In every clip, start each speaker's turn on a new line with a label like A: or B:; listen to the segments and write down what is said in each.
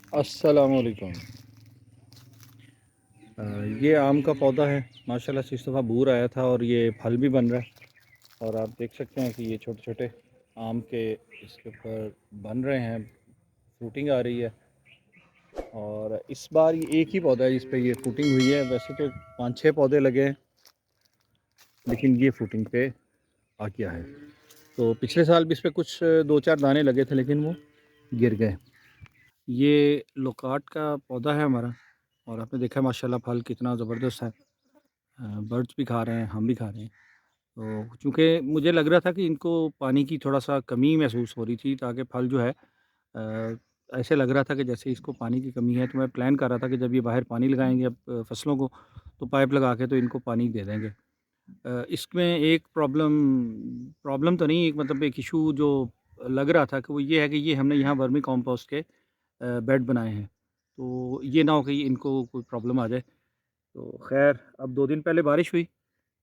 A: अस्सलामुअलैकुम। ये आम का पौधा है। माशाल्लाह से इस दफ़ा बूर आया था और ये फल भी बन रहा है। और आप देख सकते हैं कि ये छोटे छोटे आम के इसके ऊपर बन रहे हैं, फ्रूटिंग आ रही है। और इस बार ये एक ही पौधा है जिस पे ये फ्रूटिंग हुई है। वैसे तो 5-6 पौधे लगे हैं, लेकिन ये फ्रूटिंग पे आ गया है। तो पिछले साल भी इस पे कुछ 2-4 दाने लगे थे, लेकिन वो गिर गए। ये लोकाट का पौधा है हमारा, और आपने देखा माशाल्लाह फल कितना ज़बरदस्त है। बर्ड्स भी खा रहे हैं, हम भी खा रहे हैं। तो चूँकि मुझे लग रहा था कि इनको पानी की थोड़ा-सा कमी महसूस हो रही थी, ताकि फल जो है ऐसे लग रहा था कि जैसे इसको पानी की कमी है। तो मैं प्लान कर रहा था कि जब ये बाहर पानी लगाएँगे अब फसलों को, तो पाइप लगा के तो इनको पानी दे देंगे। इसमें एक प्रॉब्लम प्रॉब्लम तो नहीं, एक मतलब एक इश्यू जो लग रहा था कि वो ये है कि ये हमने यहाँ वर्मी कंपोस्ट के बेड बनाए हैं। तो ये ना हो कि इनको कोई प्रॉब्लम आ जाए। तो ख़ैर अब 2 दिन पहले बारिश हुई,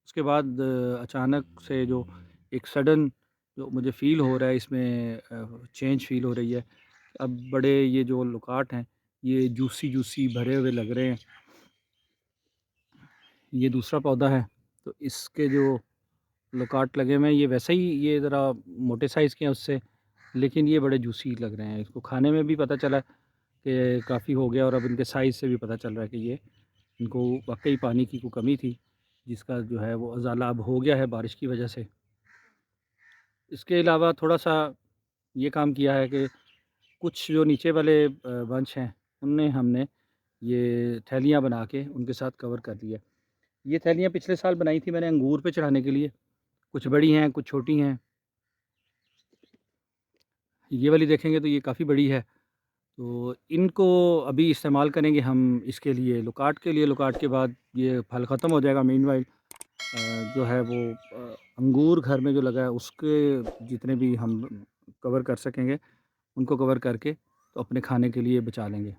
A: उसके बाद अचानक से जो एक सडन जो मुझे फ़ील हो रहा है इसमें, चेंज फ़ील हो रही है। अब बड़े ये जो लुकाट हैं, ये जूसी-जूसी भरे हुए लग रहे हैं। ये दूसरा पौधा है, तो इसके जो लुकाट लगे हुए हैं, ये वैसे ही ये ज़रा मोटे साइज़ के हैं उससे, लेकिन ये बड़े जूसी लग रहे हैं। इसको खाने में भी पता चला कि काफ़ी हो गया, और अब इनके साइज़ से भी पता चल रहा है कि ये इनको वाक़ई पानी की कोई कमी थी, जिसका जो है वो अज़ाला अब हो गया है बारिश की वजह से। इसके अलावा थोड़ा-सा ये काम किया है कि कुछ जो नीचे वाले बंच हैं, उनमें हमने ये थैलियाँ बना के उनके साथ कवर कर दिया। ये थैलियाँ पिछले साल बनाई थी मैंने अंगूर पे चढ़ाने के लिए, कुछ बड़ी हैं, कुछ छोटी हैं। ये वाली देखेंगे तो ये काफ़ी बड़ी है। तो इनको अभी इस्तेमाल करेंगे हम इसके लिए, लुकाट के लिए। लुकाट के बाद ये फल ख़त्म हो जाएगा। मीनवाइल जो है वो अंगूर घर में जो लगा है उसके जितने भी हम कवर कर सकेंगे, उनको कवर करके तो अपने खाने के लिए बचा लेंगे।